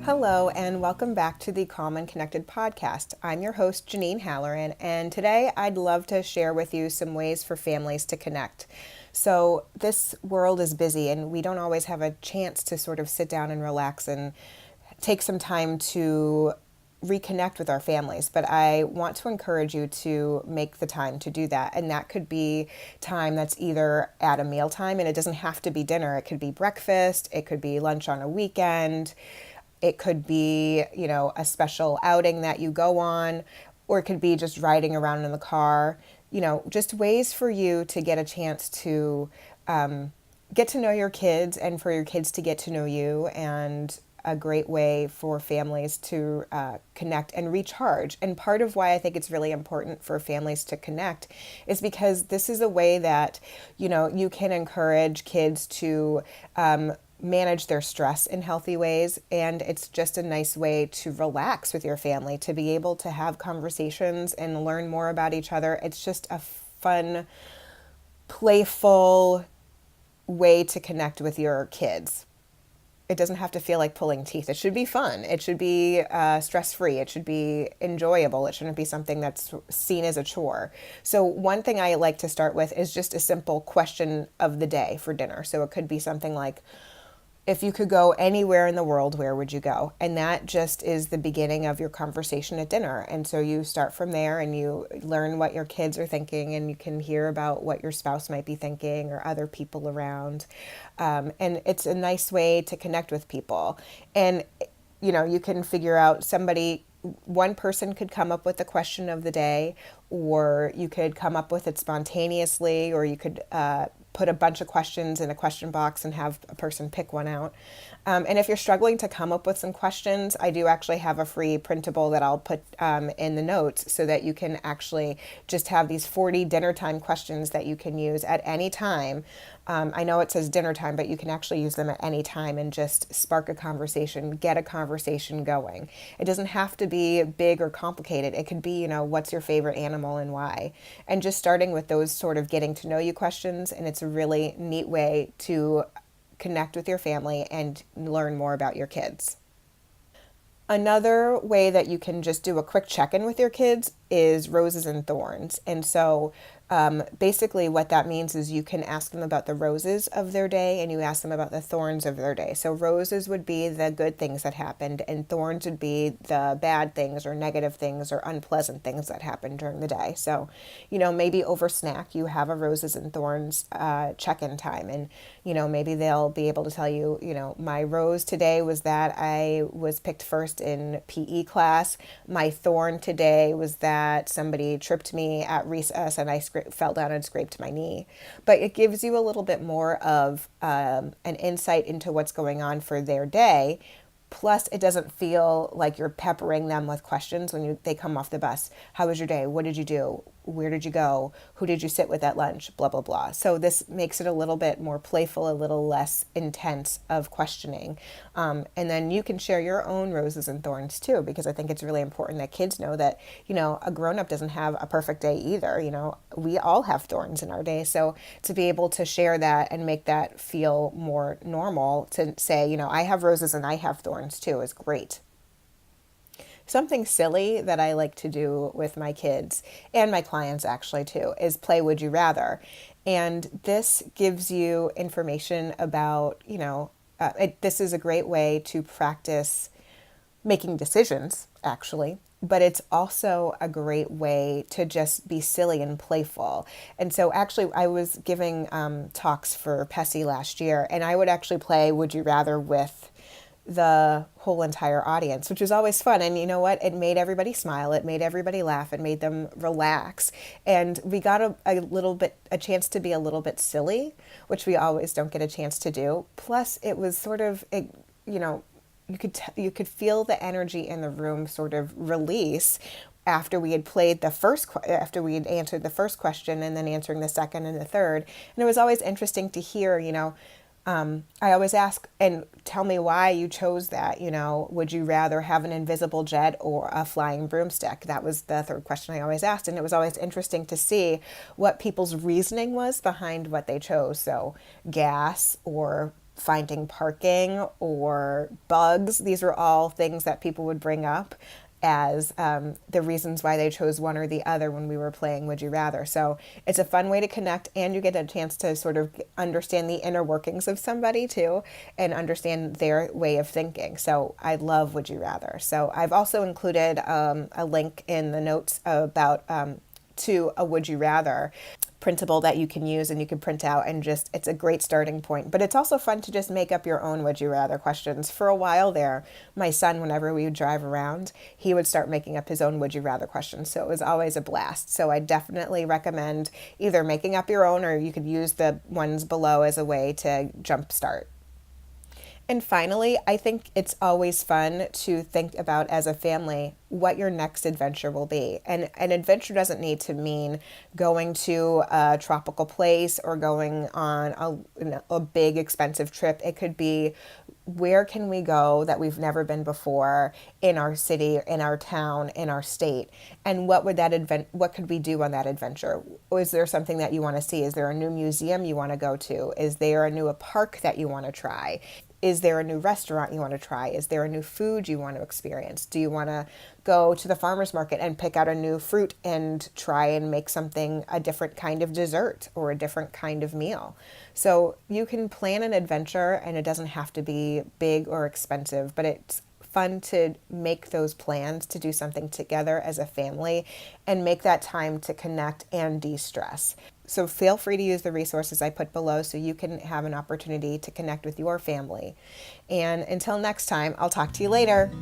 Hello, and welcome back to the Calm and Connected podcast. I'm your host, Janine Halloran, and today I'd love to share with you some ways for families to connect. So, this world is busy, and we don't always have a chance to sort of sit down and relax and take some time to reconnect with our families, but I want to encourage you to make the time to do that. And that could be time that's either at a mealtime, and it doesn't have to be dinner. It could be breakfast, it could be lunch on a weekend, it could be, a special outing that you go on, or it could be just riding around in the car, just ways for you to get a chance to get to know your kids and for your kids to get to know you, and a great way for families to connect and recharge. And part of why I think it's really important for families to connect is because this is a way that, you can encourage kids to manage their stress in healthy ways. And it's just a nice way to relax with your family, to be able to have conversations and learn more about each other. It's just a fun, playful way to connect with your kids. It doesn't have to feel like pulling teeth. It should be fun. It should be stress-free. It should be enjoyable. It shouldn't be something that's seen as a chore. So one thing I like to start with is just a simple question of the day for dinner. So it could be something like, if you could go anywhere in the world, where would you go? And that just is the beginning of your conversation at dinner. And so you start from there and you learn what your kids are thinking, and you can hear about what your spouse might be thinking or other people around. And it's a nice way to connect with people. And, you can figure out one person could come up with the question of the day, or you could come up with it spontaneously, or you could put a bunch of questions in a question box and have a person pick one out. And if you're struggling to come up with some questions, I do actually have a free printable that I'll put in the notes, so that you can actually just have these 40 dinner time questions that you can use at any time. I know it says dinner time, but you can actually use them at any time and just spark a conversation, get a conversation going. It doesn't have to be big or complicated. It could be, what's your favorite animal and why? And just starting with those sort of getting to know you questions. And it's a really neat way to connect with your family and learn more about your kids. Another way that you can just do a quick check-in with your kids is roses and thorns. And so basically what that means is you can ask them about the roses of their day, and you ask them about the thorns of their day. So roses would be the good things that happened, and thorns would be the bad things or negative things or unpleasant things that happened during the day. So, maybe over snack you have a roses and thorns check-in time, and, maybe they'll be able to tell you, my rose today was that I was picked first in PE class. My thorn today was that somebody tripped me at recess and I fell down and scraped my knee. But it gives you a little bit more of an insight into what's going on for their day. Plus, it doesn't feel like you're peppering them with questions when they come off the bus. How was your day? What did you do? Where did you go? Who did you sit with at lunch? Blah, blah, blah. So this makes it a little bit more playful, a little less intense of questioning. And then you can share your own roses and thorns too, because I think it's really important that kids know that, a grown-up doesn't have a perfect day either. We all have thorns in our day. So to be able to share that and make that feel more normal, to say, I have roses and I have thorns too, is great. Something silly that I like to do with my kids and my clients actually too is play Would You Rather. And this gives you information about, this is a great way to practice making decisions actually, but it's also a great way to just be silly and playful. And so actually I was giving talks for PESI last year, and I would actually play Would You Rather with the whole entire audience, which was always fun. And you know what? It made everybody smile. It made everybody laugh. It made them relax. And we got a chance to be a little bit silly, which we always don't get a chance to do. Plus, it was sort of, you could feel the energy in the room sort of release after we had after we had answered the first question and then answering the second and the third. And it was always interesting to hear, I always ask, and tell me why you chose that. Would you rather have an invisible jet or a flying broomstick? That was the third question I always asked. And it was always interesting to see what people's reasoning was behind what they chose. So gas or finding parking or bugs. These are all things that people would bring up as the reasons why they chose one or the other when we were playing Would You Rather. So it's a fun way to connect, and you get a chance to sort of understand the inner workings of somebody too and understand their way of thinking. So I love Would You Rather. So I've also included a link in the notes about to a Would You Rather printable that you can use and you can print out, and just it's a great starting point. But it's also fun to just make up your own Would You Rather questions. For a while there, my son, whenever we would drive around, he would start making up his own Would You Rather questions. So it was always a blast. So I definitely recommend either making up your own, or you could use the ones below as a way to jumpstart. And finally, I think it's always fun to think about as a family what your next adventure will be. And an adventure doesn't need to mean going to a tropical place or going on a big expensive trip. It could be, where can we go that we've never been before in our city, in our town, in our state? And what could we do on that adventure? Is there something that you want to see? Is there a new museum you want to go to? Is there a new park that you want to try? Is there a new restaurant you want to try? Is there a new food you want to experience? Do you want to go to the farmer's market and pick out a new fruit and try and make something, a different kind of dessert or a different kind of meal? So you can plan an adventure, and it doesn't have to be big or expensive, but it's fun to make those plans to do something together as a family and make that time to connect and de-stress. So feel free to use the resources I put below so you can have an opportunity to connect with your family. And until next time, I'll talk to you later.